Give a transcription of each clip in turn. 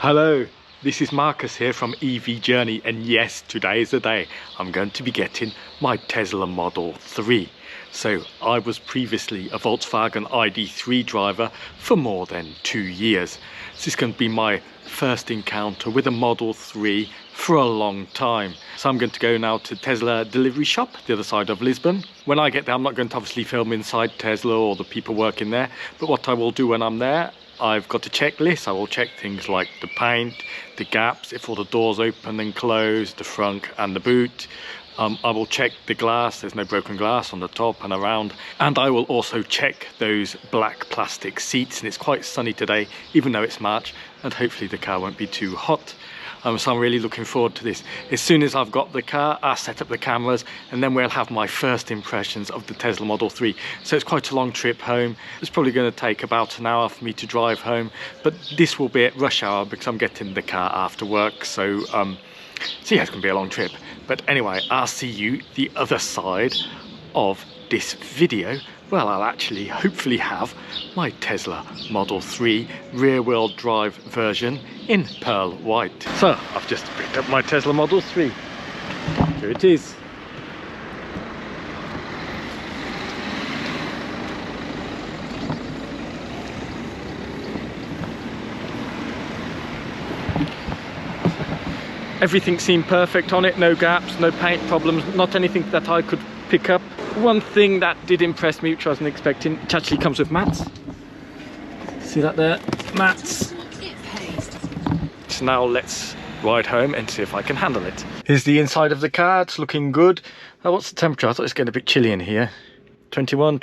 Hello, this is Marcus here from EV Journey, and yes, today is the day I'm going to be getting my Tesla Model 3. So I was previously a Volkswagen ID.3 driver for more than 2 years. This is going to be my first encounter with a Model 3 for a long time. So I'm going to go now to Tesla delivery shop, the other side of Lisbon. When I get there, I'm not going to obviously film inside Tesla or the people working there, but what I will do when I'm there, I've got a checklist. I will check things like the paint, the gaps, if all the doors open and close, the front and the boot. I will check the glass, there's no broken glass on the top and around. And I will also check those black plastic seats. And it's quite sunny today, even though it's March, and hopefully the car won't be too hot. So I'm really looking forward to this. As soon as I've got the car, I'll set up the cameras, and then we'll have my first impressions of the Tesla Model 3. So it's quite a long trip home. It's probably going to take about an hour for me to drive home, but this will be at rush hour because I'm getting the car after work. So yeah, it's going to be a long trip. But anyway, I'll see you the other side of this video. Well, I'll actually hopefully have my Tesla Model 3 rear-wheel drive version in pearl white. So I've just picked up my Tesla Model 3. Here it is. Everything seemed perfect on it, no gaps, no paint problems, not anything that I could pick up. One thing that did impress me, which I wasn't expecting, it actually comes with mats. See that there? Mats. So now let's ride home and see if I can handle it. Here's the inside of the car, it's looking good. Oh, what's the temperature? I thought it's getting a bit chilly in here. 21,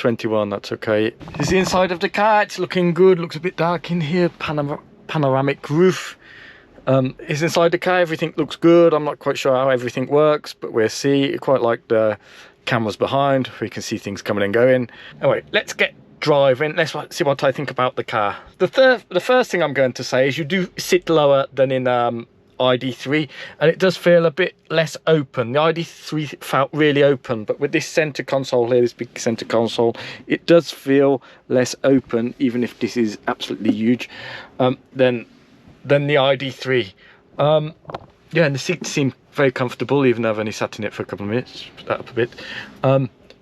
that's okay. Here's the inside of the car, it's looking good, looks a bit dark in here. Panoramic roof. Is inside the car, everything looks good. I'm not quite sure how everything works, but we'll see. I quite like the cameras behind, we can see things coming and going. Anyway, let's get driving. Let's see what I think about the car. The first thing I'm going to say is you do sit lower than in ID3, and it does feel a bit less open. The ID3 felt really open, but with this center console here, this big center console, it does feel less open, even if this is absolutely huge, than the ID3. Yeah, and the seats seem very comfortable, even though I've only sat in it for a couple of minutes. Put that up a bit.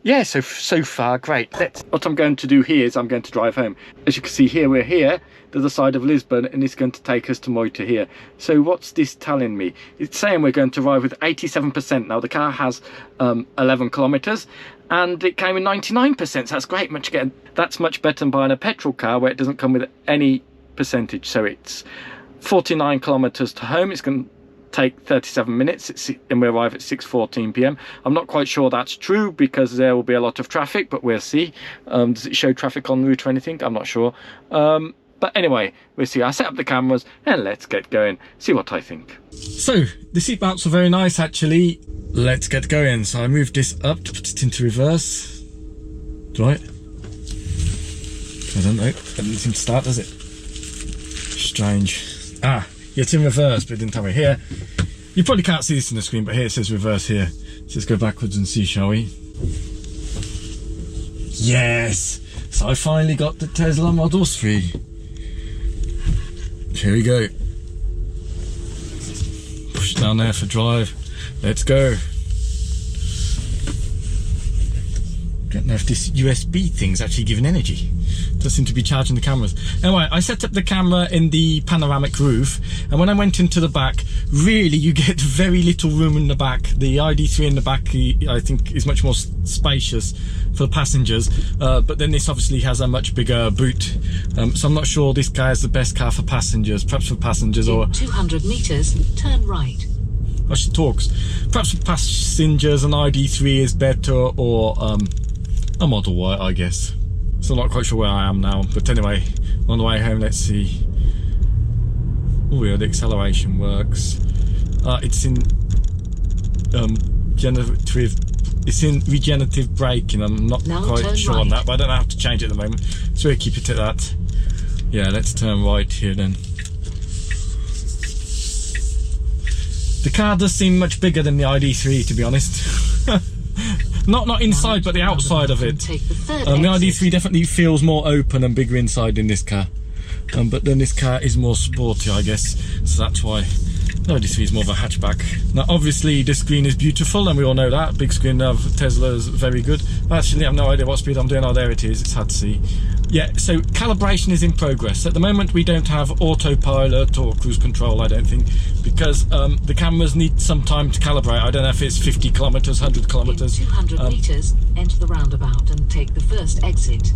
Yeah, so far great. What I'm going to do here is I'm going to drive home. As you can see here, we're here, the other side of Lisbon, and it's going to take us to Moita here. So what's this telling me? It's saying we're going to arrive with 87%. Now the car has 11 kilometers, and it came in 99%. So that's great. That's much better than buying a petrol car where it doesn't come with any percentage. So it's 49 kilometers to home. It's going to take 37 minutes and we arrive at 6:14 p.m. I'm not quite sure that's true because there will be a lot of traffic, but we'll see. Does it show traffic on route or anything? I'm not sure. But anyway, we'll see. I set up the cameras and let's get going, see what I think. So the seat belts are very nice actually. Let's get going. So I moved this up to put it into reverse. Right? I don't know. It doesn't seem to start, does it? Strange. Ah, it's in reverse, but it didn't tell me here. You probably can't see this on the screen, but here it says reverse here. So let's go backwards and see, shall we? Yes! So I finally got the Tesla Model 3. Here we go. Push it down there for drive. Let's go. Don't know if this USB thing's actually giving energy. Does seem to be charging the cameras. Anyway, I set up the camera in the panoramic roof, and when I went into the back, really you get very little room in the back. The ID3 in the back, I think, is much more spacious for the passengers, but then this obviously has a much bigger boot. So I'm not sure this guy is the best car for passengers. Perhaps for passengers or... 200 meters, turn right. Oh, she talks. Perhaps for passengers an ID3 is better, or a Model Y, I guess. So I'm not quite sure where I am now, but anyway, on the way home, let's see. Oh yeah, the acceleration works. It's in regenerative braking. I'm not quite sure on that, but I don't have to change it at the moment, so we'll keep it at that. Yeah, let's turn right here then. The car does seem much bigger than the ID3, to be honest. Not inside, but the outside of it. The ID3 definitely feels more open and bigger inside in this car. But then this car is more sporty, I guess, so that's why the ID.3 is more of a hatchback. Now obviously the screen is beautiful and we all know that. Big screen of Tesla is very good. Actually I have no idea what speed I'm doing. Oh, there it is, it's hard to see. Yeah, so calibration is in progress. At the moment we don't have autopilot or cruise control, I don't think, because the cameras need some time to calibrate. I don't know if it's 50 kilometers, 100 kilometers. In 200 meters, enter the roundabout and take the first exit.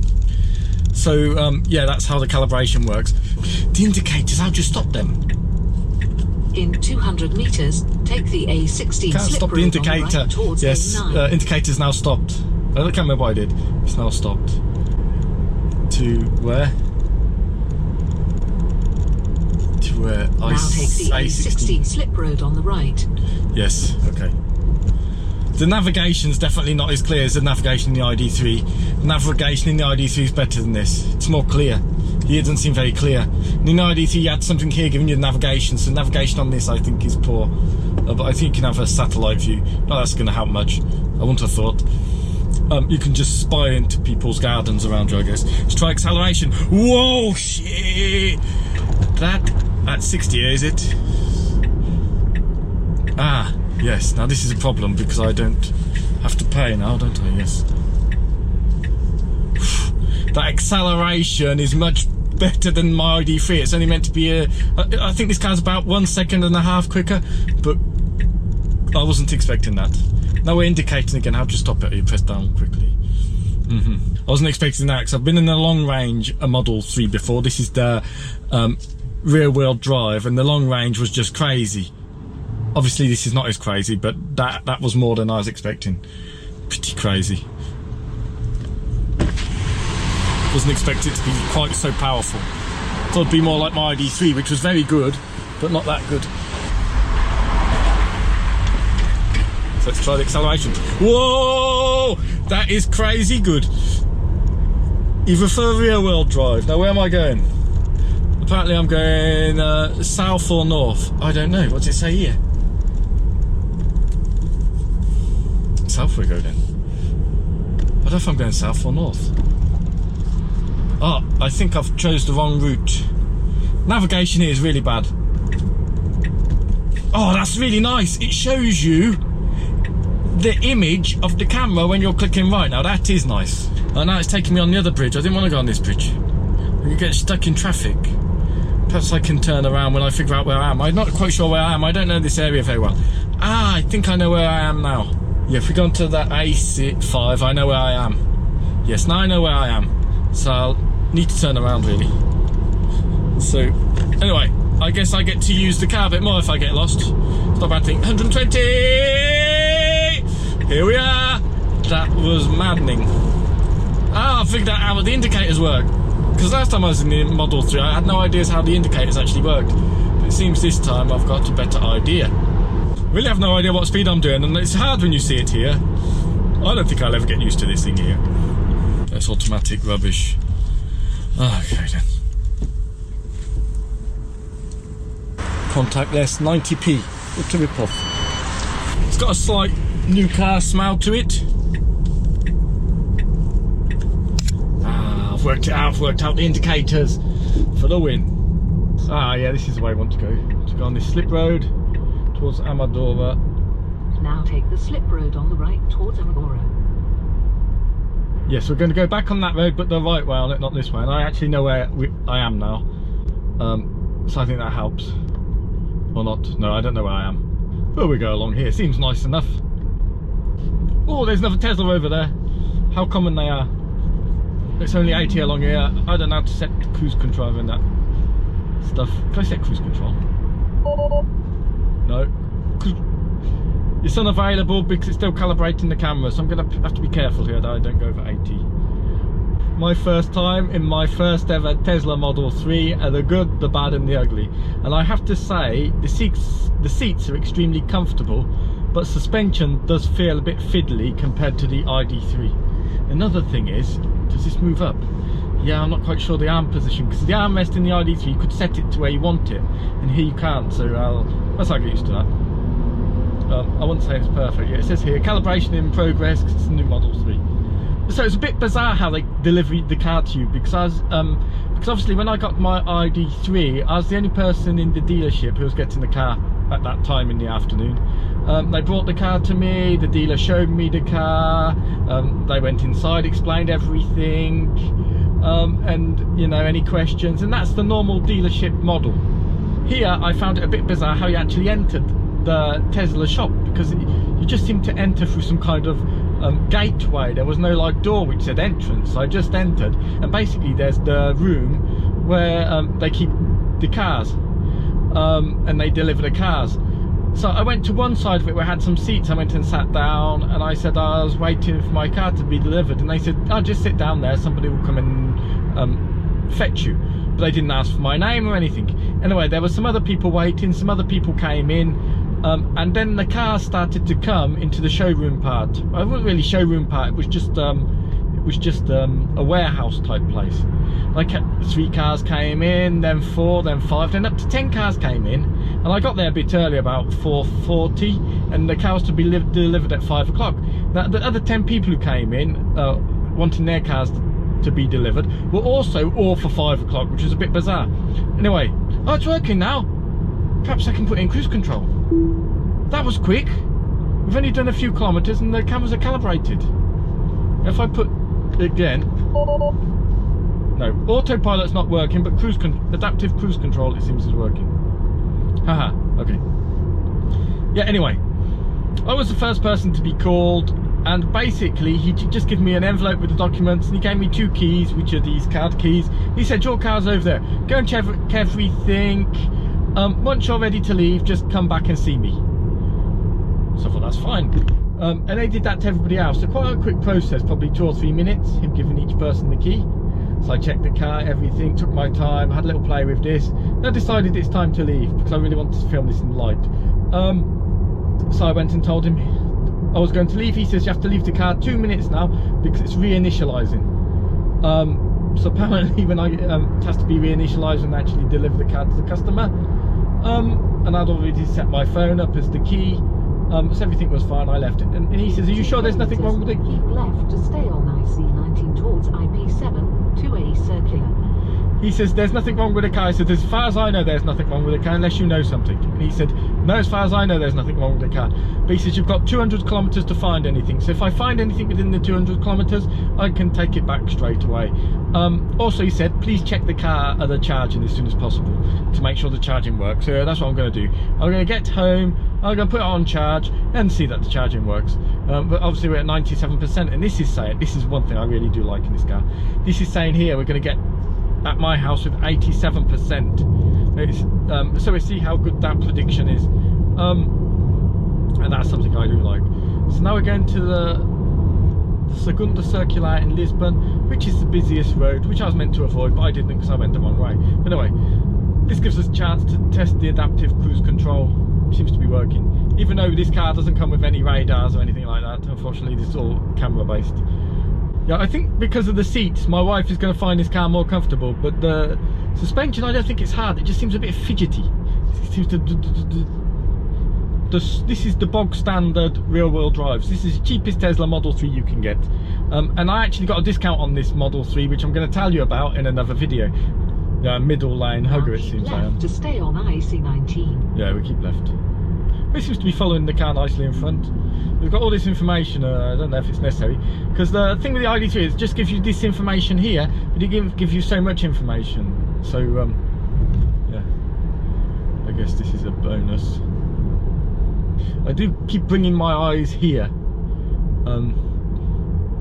So yeah, that's how the calibration works. The indicators, how'd you stop them? In 200 meters, take the A16 Can't slip stop the road indicator. on the right towards Yes, A9. indicator's now stopped. I can't remember what I did. It's now stopped. To where? To where? Now take the A16 slip road on the right. Yes, okay. The navigation's definitely not as clear as the navigation in the ID.3. The navigation in the ID.3 is better than this. It's more clear. Here it doesn't seem very clear. In the ID.3 you had something here giving you the navigation, so navigation on this I think is poor. But I think you can have a satellite view. Not that's going to help much. I wouldn't have thought. You can just spy into people's gardens around you, I guess. Let's try acceleration. Whoa, shit! That's 60, is it? Ah, yes. Now this is a problem because I don't have to pay now, don't I? Yes. That acceleration is much better than my ID.3. It's only meant to be I think this car's about 1.5 seconds quicker, but I wasn't expecting that. Now we're indicating again. How to stop it? You press down quickly. I wasn't expecting that because I've been in a long range Model 3 before. This is the rear wheel drive, and the long range was just crazy. Obviously this is not as crazy, but that was more than I was expecting. Pretty crazy. Wasn't expect it to be quite so powerful. Thought it'd be more like my ID.3, which was very good, but not that good. So let's try the acceleration. Whoa! That is crazy good. You prefer rear wheel drive. Now where am I going? Apparently I'm going south or north. I don't know. What's it say here? South we go then. I don't know if I'm going south or north. Oh, I think I've chose the wrong route. Navigation here is really bad. Oh, that's really nice. It shows you the image of the camera when you're clicking right. Now that is nice. Oh, now it's taking me on the other bridge. I didn't want to go on this bridge. I could get stuck in traffic. Perhaps I can turn around when I figure out where I am. I'm not quite sure where I am. I don't know this area very well. Ah, I think I know where I am now. Yeah, if we go into that A5, I know where I am. Yes, now I know where I am. So I'll need to turn around really. So, anyway, I guess I get to use the car a bit more if I get lost. It's not a bad thing. 120! Here we are! That was maddening. Ah, I figured out how the indicators work. Because last time I was in the Model 3, I had no idea how the indicators actually worked. But it seems this time I've got a better idea. Really have no idea what speed I'm doing, and it's hard when you see it here. I don't think I'll ever get used to this thing here. That's automatic rubbish. Okay then. Contactless 90p. What a rip-off. It's got a slight new car smell to it. Ah, I've worked it out. I've worked out the indicators for the win. Ah, yeah, this is the way I want to go. To go on this slip road towards Amadora. Now take the slip road on the right towards Amadora. Yes, we're going to go back on that road, but the right way on it, not this way. And I actually know where I am now. So I think that helps. Or not. No, I don't know where I am. But we go along here. Seems nice enough. Oh, there's another Tesla over there. How common they are. It's only 80 along here. I don't know how to set cruise control and that stuff. Can I set cruise control? No. It's unavailable because it's still calibrating the camera, so I'm going to have to be careful here that I don't go over 80. My first time in my first ever Tesla Model 3 are the good, the bad and the ugly. And I have to say, the seats are extremely comfortable, but suspension does feel a bit fiddly compared to the ID.3. Another thing is, does this move up? Yeah, I'm not quite sure the arm position, because the armrest in the ID.3 you could set it to where you want it, and here you can't, so that's how I get used to that. I wouldn't say it's perfect. Yeah, it says here, calibration in progress, because it's a new Model 3. So it's a bit bizarre how they deliver the car to you, because obviously when I got my ID.3, I was the only person in the dealership who was getting the car at that time in the afternoon. They brought the car to me, the dealer showed me the car, they went inside, explained everything, and you know, any questions, and that's the normal dealership model. Here I found it a bit bizarre how you actually entered the Tesla shop, because you just seemed to enter through some kind of gateway. There was no like door which said entrance, so I just entered, and basically there's the room where they keep the cars, and they deliver the cars. So I went to one side of it where I had some seats. I went and sat down, and I said I was waiting for my car to be delivered, and they said, oh, just sit down there, somebody will come and fetch you. But they didn't ask for my name or anything. Anyway, there were some other people waiting, some other people came in, and then the cars started to come into the showroom part. It wasn't really showroom part, it was just a warehouse type place. Like 3 cars came in, then 4, then 5, then up to 10 cars came in, and I got there a bit early, about 4:40, and the car was to be delivered at 5 o'clock. Now the other 10 people who came in wanting their cars to be delivered were also all for 5 o'clock, which is a bit bizarre. Anyway, oh, it's working now. Perhaps I can put in cruise control. That was quick. We've only done a few kilometers and the cameras are calibrated. If I put again, no, autopilot's not working, but adaptive cruise control, it seems, is working. Haha, okay. Yeah, anyway, I was the first person to be called, and basically he just gave me an envelope with the documents, and he gave me 2 keys, which are these card keys. He said, your car's over there, go and check everything. Once you're ready to leave, just come back and see me. So I thought, that's fine. And they did that to everybody else. So quite a quick process, probably 2 or 3 minutes, him giving each person the key. So I checked the car, everything, took my time, had a little play with this. Then I decided it's time to leave, because I really wanted to film this in light. So I went and told him I was going to leave. He says, you have to leave the car 2 minutes now, because it's reinitializing. So apparently when it has to be reinitialized and actually deliver the car to the customer. And I'd already set my phone up as the key. So everything was fine, I left it. And he says, are you sure there's nothing wrong with it? Keep left to stay on IC19 towards IP7 to A circular. He says, there's nothing wrong with the car. I said, as far as I know, there's nothing wrong with the car, unless you know something. And he said, no, as far as I know, there's nothing wrong with the car. But he says, you've got 200 kilometers to find anything. So if I find anything within the 200 kilometers, I can take it back straight away. Also, he said, please check the car at the charging as soon as possible to make sure the charging works. So that's what I'm going to do. I'm going to get home, I'm going to put it on charge and see that the charging works. But obviously we're at 97%, and this is saying, this is one thing I really do like in this car. This is saying here we're going to get at my house with 87%. It's, so we see how good that prediction is, and that's something I do like. So now we're going to the Segunda Circular in Lisbon, which is the busiest road, which I was meant to avoid, but I didn't because I went the wrong way. But anyway, this gives us a chance to test the adaptive cruise control, which seems to be working, even though this car doesn't come with any radars or anything like that. Unfortunately, this is all camera based. Yeah, I think because of the seats, my wife is going to find this car more comfortable, but the suspension, I don't think it's hard. It just seems a bit fidgety. It seems to this is the bog standard rear wheel drives. This is the cheapest Tesla Model 3 you can get, and I actually got a discount on this Model 3, which I'm going to tell you about in another video. Middle lane hugger, it seems I am. To stay on IC19. Yeah, we keep left. He seems to be following the car nicely in front. We've got all this information. I don't know if it's necessary, because the thing with the ID.3 is it just gives you this information here, but it gives you so much information. So yeah, I guess this is a bonus. I do keep bringing my eyes here,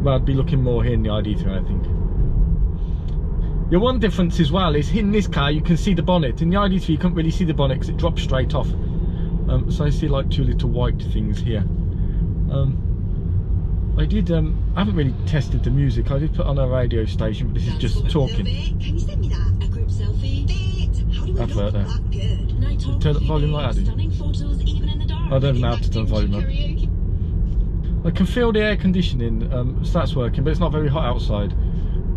but I'd be looking more here in the ID.3, I think. The one difference as well is in this car you can see the bonnet. In the ID.3 you can't really see the bonnet because it drops straight off. So I see like 2 little white things here. I haven't really tested the music. I did put on a radio station, but this is just talking. Advert there. Turn up volume like that, did you? I don't know how to turn volume up. I can feel the air conditioning, so that's working, but it's not very hot outside.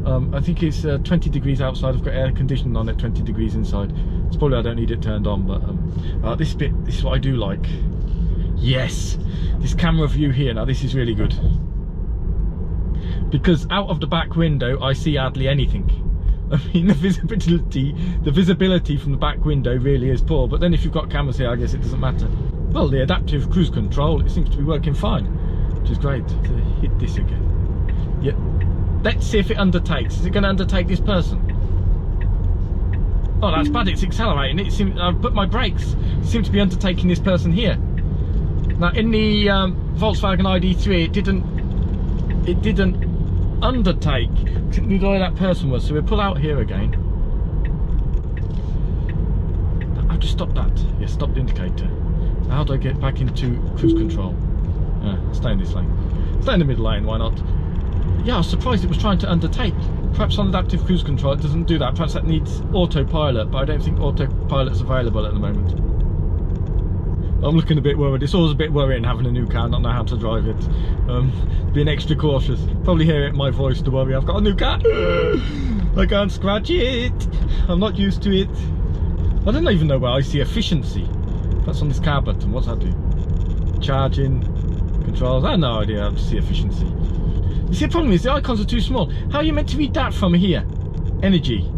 I think it's 20 degrees outside. I've got air conditioning on at 20 degrees inside. It's probably I don't need it turned on, but this is what I do like. Yes, this camera view here, now this is really good. because out of the back window I see hardly anything. I mean, the visibility from the back window really is poor, but then if you've got cameras here, I guess it doesn't matter. Well, the adaptive cruise control, it seems to be working fine, which is great. To hit this again. Yeah, let's see if it undertakes. Is it going to undertake this person? Oh, that's bad, it's accelerating. It seems, I've put my brakes. It seems to be undertaking this person here. Now, in the Volkswagen ID.3, it didn't undertake where that person was, so we'll pull out here again. How do you stop that? Yeah, stop the indicator. How do I get back into cruise control? Stay in this lane. Stay in the middle lane, why not? Yeah, I was surprised it was trying to undertake. Perhaps on adaptive cruise control it doesn't do that. Perhaps that needs autopilot, but I don't think autopilot's available at the moment. I'm looking a bit worried. It's always a bit worrying having a new car, not know how to drive it. Being extra cautious. Probably hear it in my voice to worry. I've got a new car. I can't scratch it. I'm not used to it. I don't even know where I see efficiency. That's on this car button. What's that do? Charging, controls. I have no idea how to see efficiency. You see, the problem is the icons are too small. How are you meant to read that from here? Energy.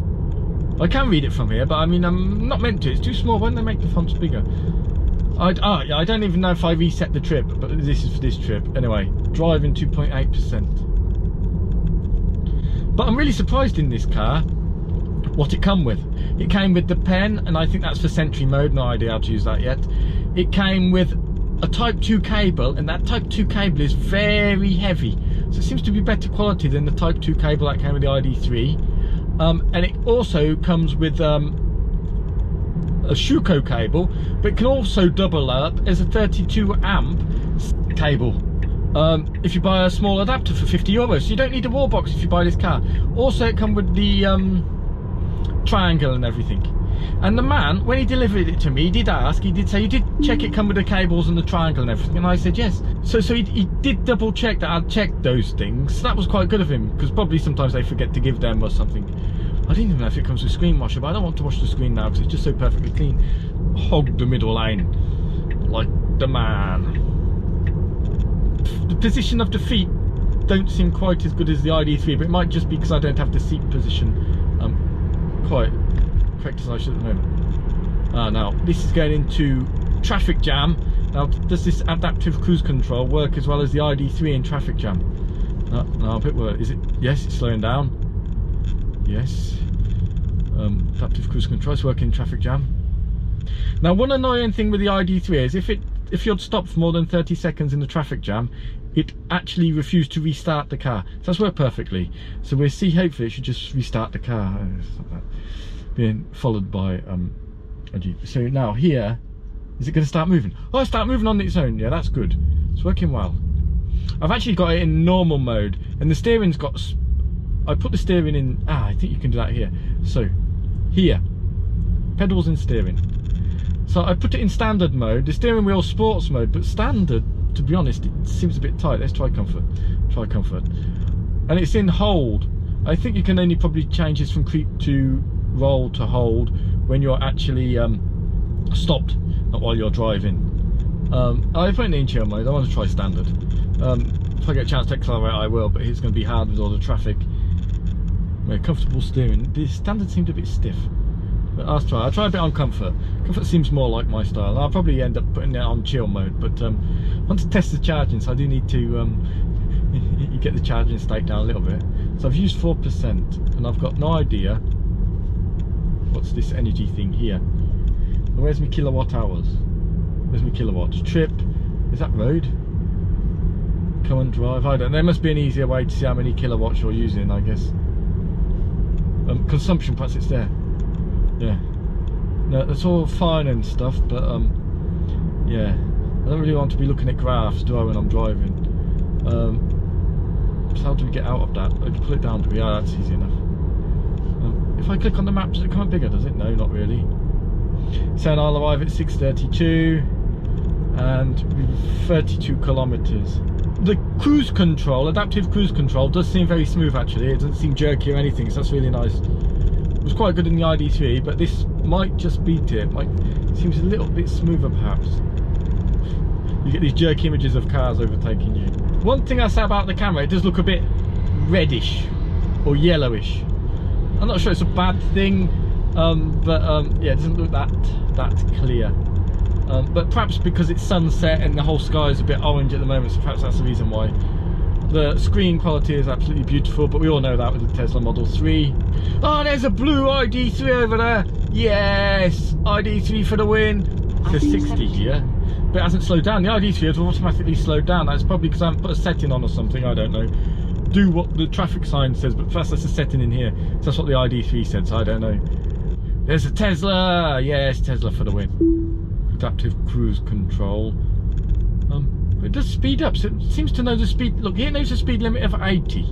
I can read it from here, but I mean, I'm not meant to. It's too small. Why don't they make the fonts bigger? I don't even know if I reset the trip, but this is for this trip. Anyway, driving 2.8%. But I'm really surprised in this car what it come with. It came with the pen, and I think that's for Sentry mode. No idea how to use that yet. It came with a Type 2 cable, and that Type 2 cable is very heavy. So it seems to be better quality than the Type 2 cable that came with the ID.3. And it also comes with a Shuko cable, but it can also double up as a 32 amp cable if you buy a small adapter for €50. So you don't need a wall box if you buy this car. Also, it comes with the triangle and everything. And the man, when he delivered it to me, he did say, you did check it come with the cables and the triangle and everything? And I said yes. So he did double check that I'd checked those things. So that was quite good of him, because probably sometimes they forget to give them or something. I didn't even know if it comes with screen washer, but I don't want to wash the screen now because it's just so perfectly clean. Hog the middle lane like the man. The position of the feet don't seem quite as good as the ID.3, but it might just be because I don't have the seat position quite correct as I should at the moment. Now this is going into traffic jam. Now, does this adaptive cruise control work as well as the ID.3 in traffic jam? No, a bit worse. Is it? Yes, it's slowing down. Yes. Adaptive cruise control is working in traffic jam. Now, one annoying thing with the ID.3 is if you'd stopped for more than 30 seconds in the traffic jam, it actually refused to restart the car. So that's worked perfectly. So we'll see, hopefully it should just restart the car. Being followed by so now here, is it going to start moving? Oh, it start moving on its own. Yeah, that's good. It's working well. I've actually got it in normal mode, and the steering's got, I put the steering in, I think you can do that here. So here, pedals and steering. So I put it in standard mode, the steering wheel sports mode, but standard, to be honest, it seems a bit tight. Let's try comfort. Try comfort. And it's in hold. I think you can only probably change this from creep to roll to hold when you're actually stopped, not while you're driving. I put it in chill mode. I want to try standard. If I get a chance to accelerate, I will, but it's going to be hard with all the traffic. Very comfortable steering. The standard seemed a bit stiff, but I'll try a bit on comfort. Comfort seems more like my style. I'll probably end up putting it on chill mode, but I want to test the charging, so I do need to you get the charging state down a little bit. So I've used 4%, and I've got no idea what's this energy thing here. Where's my kilowatt hours? Where's my kilowatts? Trip, is that road? Come and drive, I don't know. There must be an easier way to see how many kilowatts you're using, I guess. Consumption, perhaps it's there. Yeah. No, that's all fine and stuff, but yeah. I don't really want to be looking at graphs, do I, when I'm driving? So how do we get out of that? I can pull it down to, yeah, that's easy enough. If I click on the map, does it come up bigger, does it? No, not really. Saying I'll arrive at 6:32 and 32 kilometers. The cruise control, adaptive cruise control, does seem very smooth actually. It doesn't seem jerky or anything, so that's really nice. It was quite good in the ID.3, but this might just beat it. It seems a little bit smoother perhaps. You get these jerky images of cars overtaking you. One thing I say about the camera, it does look a bit reddish or yellowish. I'm not sure it's a bad thing, but yeah, it doesn't look that clear. But perhaps because it's sunset and the whole sky is a bit orange at the moment, so perhaps that's the reason why. The screen quality is absolutely beautiful, but we all know that with the Tesla Model 3. Oh, there's a blue ID.3 over there. Yes, ID.3 for the win. It says 60 here, but it hasn't slowed down. The ID.3 has automatically slowed down. That's probably because I haven't put a setting on or something, I don't know. Do what the traffic sign says, but first that's a setting in here. So that's what the ID.3 said, so I don't know. There's a Tesla. Yes, Tesla for the win. Adaptive cruise control. It does speed up, so it seems to know the speed. Look, it knows the speed limit of 80,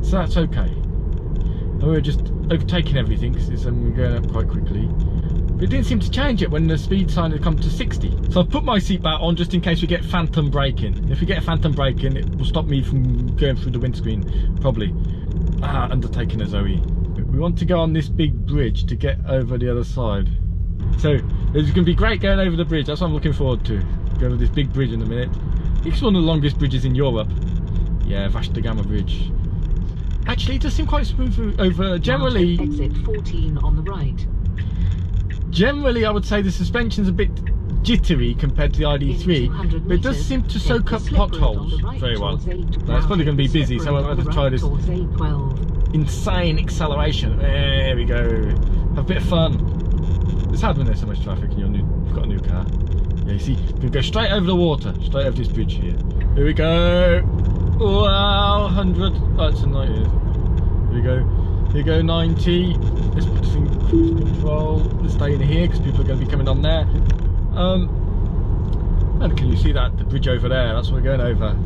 so that's okay. And we're just overtaking everything because we're going up quite quickly. But it didn't seem to change it when the speed sign had come to 60. So I've put my seatbelt on just in case we get phantom braking. If we get phantom braking, it will stop me from going through the windscreen, probably. Undertaking a Zoe. We want to go on this big bridge to get over the other side. So it's going to be great going over the bridge. That's what I'm looking forward to. Go over this big bridge in a minute. It's one of the longest bridges in Europe. Yeah, Vasco da Gama Bridge. Actually, it does seem quite smooth over. Generally, exit 14 on the right. Generally, I would say the suspension's a bit jittery compared to the ID.3, but it does seem to soak up potholes very well. Now, it's probably going to be busy, so I'll have to try this insane acceleration. There we go. Have a bit of fun. It's hard when there's so much traffic and you've got a new car. Yeah, you see, you can go straight over the water, straight over this bridge here. Here we go. Wow, 100. Oh, it's a 90. Here we go. Here we go, 90. Let's put this in cruise control. Let's stay in here because people are going to be coming on there. And can you see that? The bridge over there, that's what we're going over.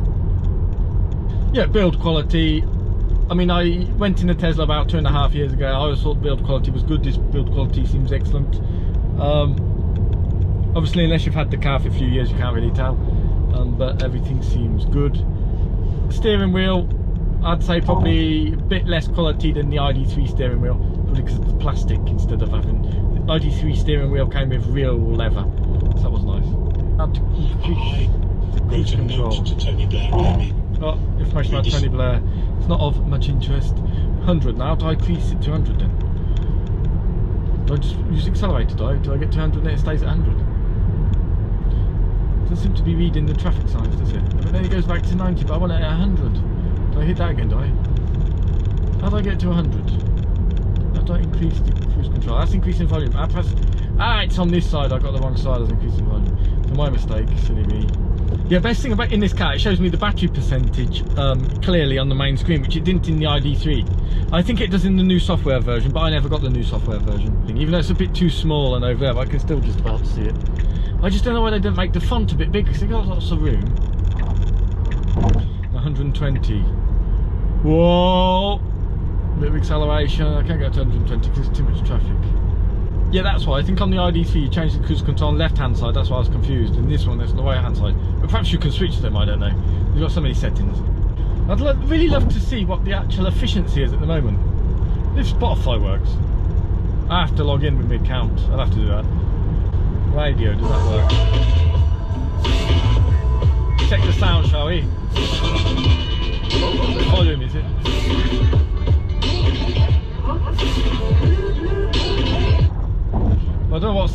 Yeah, build quality. I mean, I went in a Tesla about 2.5 years ago. I always thought build quality was good. This build quality seems excellent. Obviously, unless you've had the car for a few years, you can't really tell. But everything seems good. Steering wheel, I'd say probably a bit less quality than the ID.3 steering wheel, probably because it's plastic instead of having. The ID.3 steering wheel came with real leather, so that was nice. Cruise control. Oh, information about Tony Blair. It's not of much interest. 100 now. Do I increase it to 100 then? Do I just use accelerator? Do I get to 100 and then it stays at 100? Doesn't seem to be reading the traffic signs, does it? But then it goes back to 90, but I want it at 100. Do I hit that again, do I? How do I get to 100? How do I increase the cruise control? That's increasing volume. It's on this side. I got the wrong side as increasing volume. So my mistake, silly me. Yeah, best thing about in this car, it shows me the battery percentage clearly on the main screen, which it didn't in the ID.3. I think it does in the new software version, but I never got the new software version. Even though it's a bit too small and over there, but I can still just about see it. I just don't know why they didn't make the font a bit bigger, because they've got lots of room. 120. Whoa! Bit of acceleration. I can't go to 120 because there's too much traffic. Yeah, that's why. I think on the ID.3 you changed the cruise control on the left hand side, that's why I was confused. And this one, that's on the right hand side. But perhaps you can switch them, I don't know. You've got so many settings. I'd really love to see what the actual efficiency is at the moment. If Spotify works. I have to log in with my account. I'll have to do that. Radio, does that work? Check the sound, shall we? What volume is it? I don't know what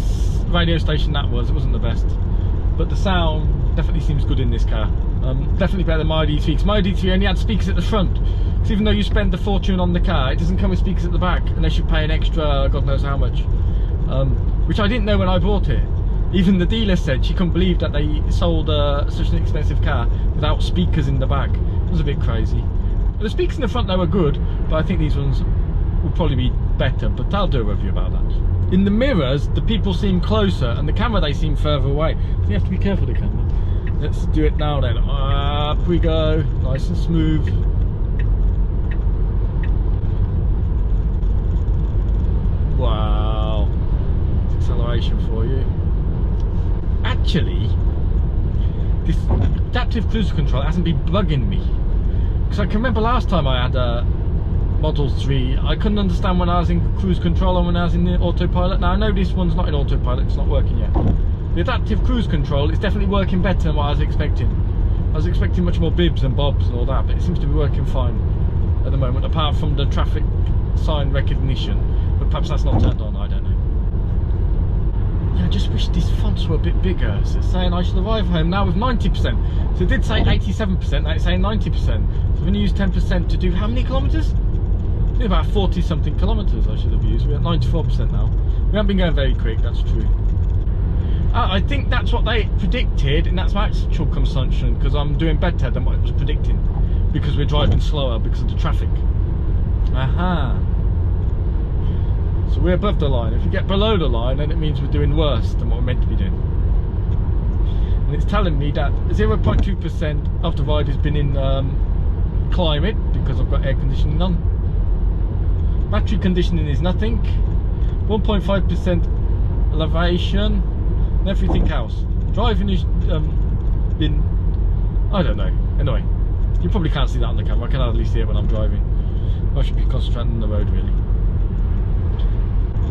radio station that was, it wasn't the best. But the sound definitely seems good in this car. Definitely better than my ID.3, because my ID.3 only had speakers at the front. Because even though you spend a fortune on the car, it doesn't come with speakers at the back, unless you pay an extra, God knows how much. Which I didn't know when I bought it. Even the dealer said she couldn't believe that they sold such an expensive car without speakers in the back. It was a bit crazy. The speakers in the front though were good, but I think these ones will probably be better, but I'll do a review about that. In the mirrors, the people seem closer, and the camera, they seem further away. So you have to be careful with the camera. Let's do it now then. Up we go, nice and smooth. Wow, it's acceleration for you. Actually, this adaptive cruise control hasn't been bugging me. Because I can remember last time I had a Model 3, I couldn't understand when I was in cruise control and when I was in the autopilot. Now I know this one's not in autopilot, it's not working yet. The adaptive cruise control is definitely working better than what I was expecting. I was expecting much more bibs and bobs and all that, but it seems to be working fine. at the moment, apart from the traffic sign recognition, but perhaps that's not turned on, I don't know. Yeah, I just wish these fonts were a bit bigger. So it's saying I should arrive home now with 90%. So it did say 87%, now it's saying 90%. So I'm going to use 10% to do how many kilometres? About 40 something kilometres I should have used. We're at 94% now. We haven't been going very quick, that's true. I think that's what they predicted, and that's my actual consumption, because I'm doing better than what it was predicting, because we're driving slower because of the traffic. Aha. So we're above the line. If you get below the line, then it means we're doing worse than what we're meant to be doing. And it's telling me that 0.2% of the ride has been in climate, because I've got air conditioning on. Battery conditioning is nothing. 1.5% elevation, and everything else. Driving has been, I don't know. Anyway, you probably can't see that on the camera. I can hardly see it when I'm driving. I should be concentrating on the road really.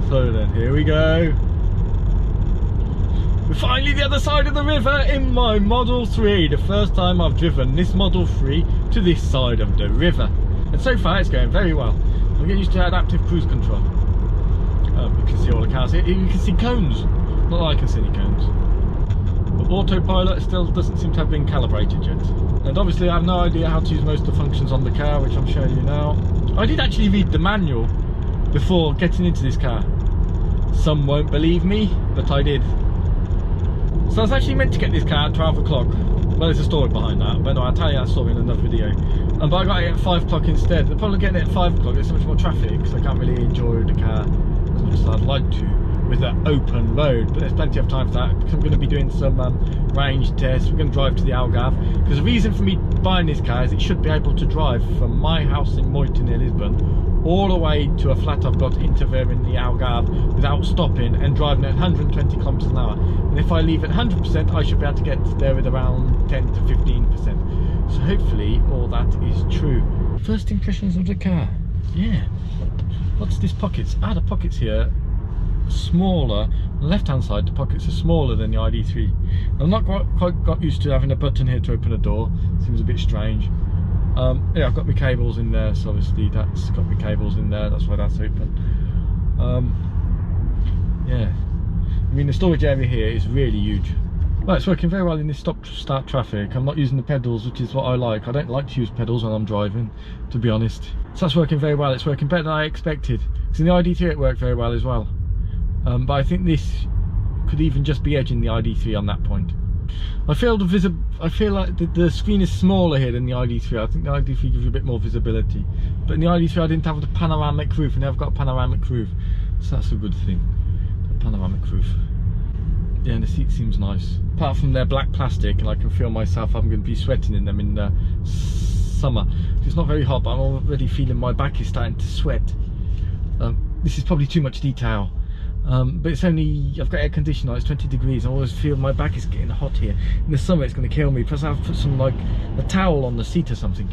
So then, here we go. We're finally the other side of the river in my Model 3. The first time I've driven this Model 3 to this side of the river. And so far it's going very well. I'm getting used to adaptive cruise control. You can see all the cars here. You can see cones. Not that I can see any cones. But autopilot still doesn't seem to have been calibrated yet. And obviously I have no idea how to use most of the functions on the car, which I'm showing you now. I did actually read the manual before getting into this car. Some won't believe me, but I did. So I was actually meant to get this car at 12 o'clock. Well, there's a story behind that, but no, I'll tell you that story in another video. But I got it at 5 o'clock instead. The problem with getting it at 5 o'clock, there's so much more traffic, so I can't really enjoy the car as much as I'd like to with that open road. But there's plenty of time for that, because I'm going to be doing some range tests. We're going to drive to the Algarve, because the reason for me buying this car is it should be able to drive from my house in Moyton near Lisbon all the way to a flat I've got into there in the Algarve without stopping and driving at 120 kilometers an hour. And if I leave at 100%, I should be able to get there with around 10 to 15%. So hopefully all that is true. First impressions of the car. Yeah. What's this pockets? Ah, the pockets here smaller. On the left hand side, the pockets are smaller than the ID.3. I'm not quite got used to having a button here to open a door. Seems a bit strange. Yeah, I've got my cables in there, so obviously that's got my cables in there, that's why that's open. Yeah, I mean the storage area here is really huge. Well, it's working very well in this stop-start traffic. I'm not using the pedals, which is what I like. I don't like to use pedals when I'm driving, to be honest. So that's working very well. It's working better than I expected. Because in the ID.3 it worked very well as well. But I think this could even just be edging the ID.3 on that point. I feel like the screen is smaller here than the ID.3. I think the ID.3 gives you a bit more visibility. But in the ID.3 I didn't have the panoramic roof, and now I've got a panoramic roof. So that's a good thing. The panoramic roof. Yeah, and the seat seems nice. Apart from they're black plastic, and I can feel myself, I'm going to be sweating in them in the summer. It's not very hot, but I'm already feeling my back is starting to sweat. This is probably too much detail. But it's only, I've got air conditioning on, it's 20 degrees. I always feel my back is getting hot here. In the summer it's going to kill me. Plus I've put some, like, a towel on the seat or something.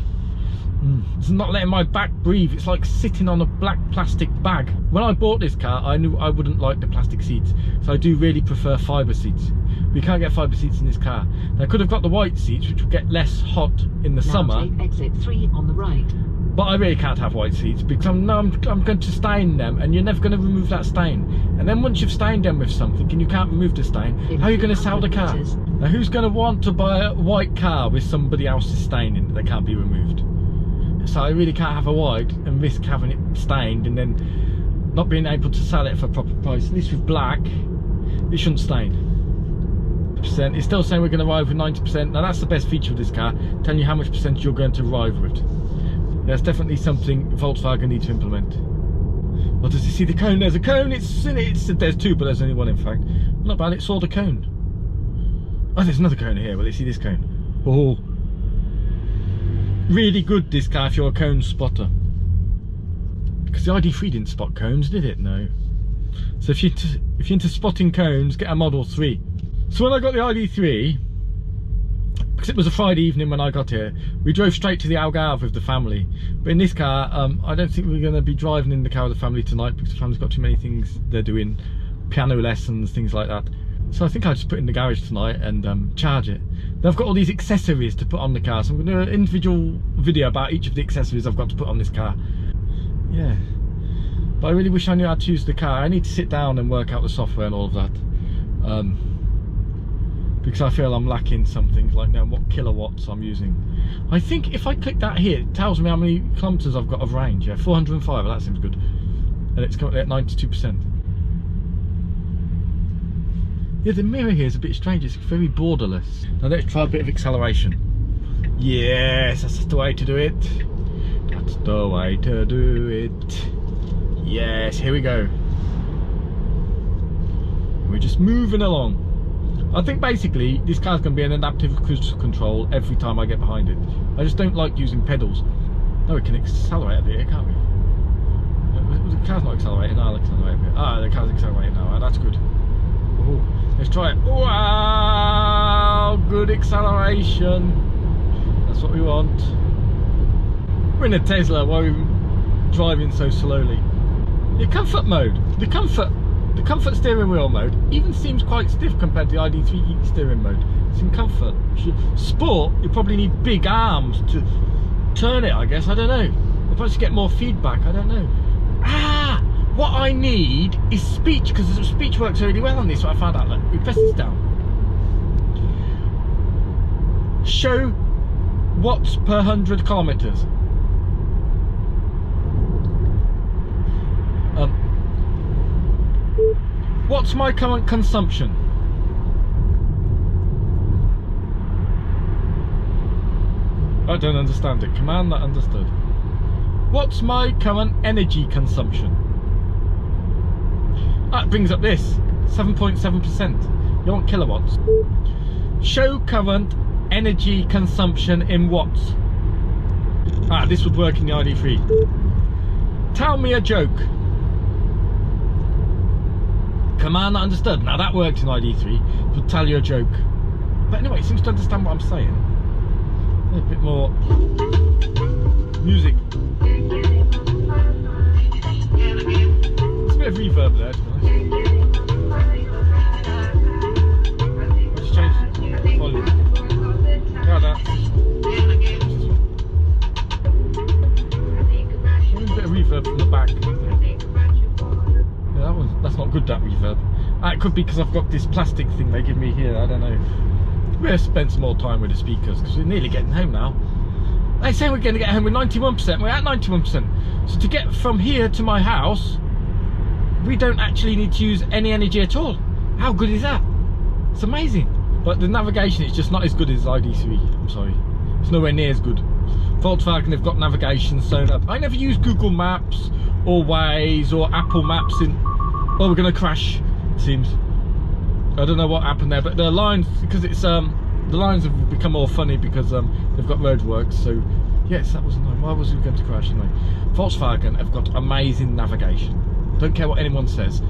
It's not letting my back breathe. It's like sitting on a black plastic bag. When I bought this car, I knew I wouldn't like the plastic seats, so I do really prefer fibre seats. We can't get fibre seats in this car. Now, I could have got the white seats, which would get less hot in the summer. Take exit 3 on the right. But I really can't have white seats, because I'm going to stain them, and you're never going to remove that stain. And then once you've stained them with something and you can't remove the stain, how are you going to sell the car? Now, who's going to want to buy a white car with somebody else's stain in it that can't be removed? So I really can't have a white and risk having it stained and then not being able to sell it for a proper price. At least with black, it shouldn't stain. It's still saying we're going to arrive with 90%. Now that's the best feature of this car, telling you how much percentage you're going to arrive with. There's definitely something Volkswagen need to implement. Well, does you see the cone? There's a cone. There's two, but there's only one in fact. Not bad. It saw the cone. Oh, there's another cone here. Well, you see this cone. Oh, really good this car if you're a cone spotter. Because the ID.3 didn't spot cones, did it? No. So if you're into spotting cones, get a Model 3. So when I got the ID.3, because it was a Friday evening when I got here, we drove straight to the Algarve with the family. But in this car, I don't think we're going to be driving in the car with the family tonight, because the family's got too many things they're doing, piano lessons, things like that. So I think I'll just put it in the garage tonight and charge it. Then I've got all these accessories to put on the car, so I'm going to do an individual video about each of the accessories I've got to put on this car. Yeah, but I really wish I knew how to use the car. I need to sit down and work out the software and all of that, because I feel I'm lacking some things, like now what kilowatts I'm using. I think if I click that here, it tells me how many kilometers I've got of range. Yeah, 405, well, that seems good. And it's currently at 92%. Yeah, the mirror here is a bit strange, it's very borderless. Now let's try a bit of acceleration. Yes, that's the way to do it. That's the way to do it. Yes, here we go. We're just moving along. I think basically this car's going to be an adaptive cruise control every time I get behind it. I just don't like using pedals. No, we can accelerate a bit here, can't we? The car's not accelerating. No, I'll accelerate a bit. Ah, the car's accelerating now. Ah, that's good. Ooh, let's try it. Wow, good acceleration. That's what we want. We're in a Tesla. Why are we driving so slowly? The comfort mode. The comfort steering wheel mode even seems quite stiff compared to the ID.3 steering mode. It's in comfort. Sport, you probably need big arms to turn it, I guess. I don't know. You'll probably get more feedback. I don't know. Ah, what I need is speech, because the speech works really well on this. So I found out. Look, we press this down. Show watts per 100 kilometers. What's my current consumption? I don't understand it. Command that understood. What's my current energy consumption? That brings up this 7.7%. You want kilowatts? Show current energy consumption in watts. Ah, this would work in the ID.3. Tell me a joke. Command that understood. Now that works in ID.3. It will tell you a joke. But anyway, it seems to understand what I'm saying. A bit more music. There's a bit of reverb there, to be honest. Let's change the volume. Got that. A bit of reverb from the back. Yeah, that's not good, that reverb. It could be because I've got this plastic thing they give me here. I don't know. We'll spend some more time with the speakers because we're nearly getting home now. They say we're going to get home with 91%. We're at 91%. So to get from here to my house, we don't actually need to use any energy at all. How good is that? It's amazing. But the navigation is just not as good as ID.3. I'm sorry. It's nowhere near as good. Volkswagen have got navigation sewn up. I never use Google Maps or Waze or Apple Maps in. Oh, we're going to crash, it seems. I don't know what happened there, but the lines, because it's the lines have become more funny because they've got roadworks. So yes, that was annoying. Why was we going to crash anyway? Volkswagen have got amazing navigation. Don't care what anyone says.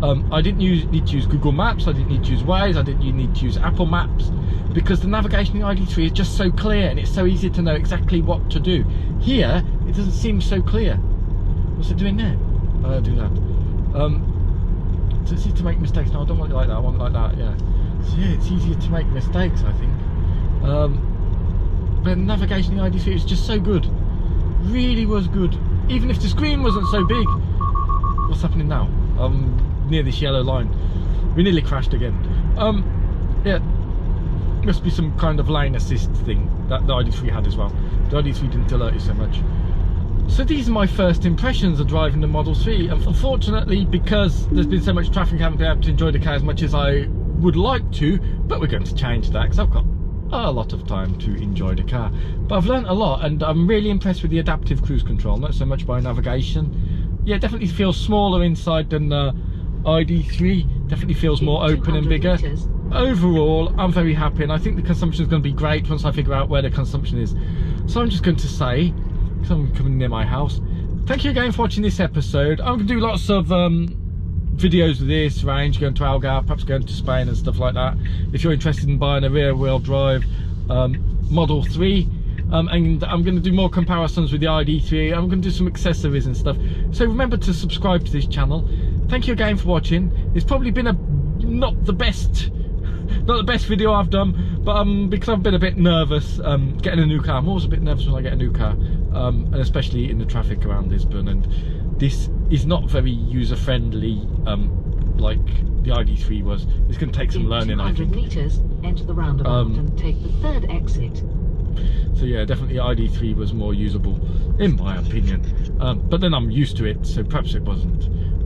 I didn't need to use Google Maps. I didn't need to use Waze. I didn't need to use Apple Maps because the navigation in the ID.3 is just so clear and it's so easy to know exactly what to do. Here, it doesn't seem so clear. What's it doing there? I'll do that. So it's easy to make mistakes. No, I don't want it like that. I want it like that. Yeah. So yeah, it's easier to make mistakes, I think. But navigation in the ID.3 is just so good. Really was good. Even if the screen wasn't so big. What's happening now? Near this yellow line. We nearly crashed again. Yeah. Must be some kind of lane assist thing that the ID.3 had as well. The ID.3 didn't alert you so much. So these are my first impressions of driving the Model 3. Unfortunately, because there's been so much traffic, I haven't been able to enjoy the car as much as I would like to, but we're going to change that because I've got a lot of time to enjoy the car. But I've learned a lot and I'm really impressed with the adaptive cruise control, not so much by navigation. Yeah, it definitely feels smaller inside than ID.3, definitely feels more open and bigger. Overall, I'm very happy and I think the consumption is going to be great once I figure out where the consumption is. So I'm just going to say, because I'm coming near my house, thank you again for watching this episode. I'm going to do lots of videos of this range, going to Algarve, perhaps going to Spain and stuff like that. If you're interested in buying a rear wheel drive Model 3, and I'm going to do more comparisons with the ID.3. I'm going to do some accessories and stuff. So remember to subscribe to this channel. Thank you again for watching. It's probably been not the best not the best video I've done, but because I've been a bit nervous getting a new car. I'm always a bit nervous when I get a new car, and especially in the traffic around Lisbon, and this is not very user friendly like the ID.3 was. It's going to take some learning, I think. 200 meters, enter the roundabout and take the third exit. So yeah, definitely ID.3 was more usable in my opinion, but then I'm used to it, so perhaps it wasn't.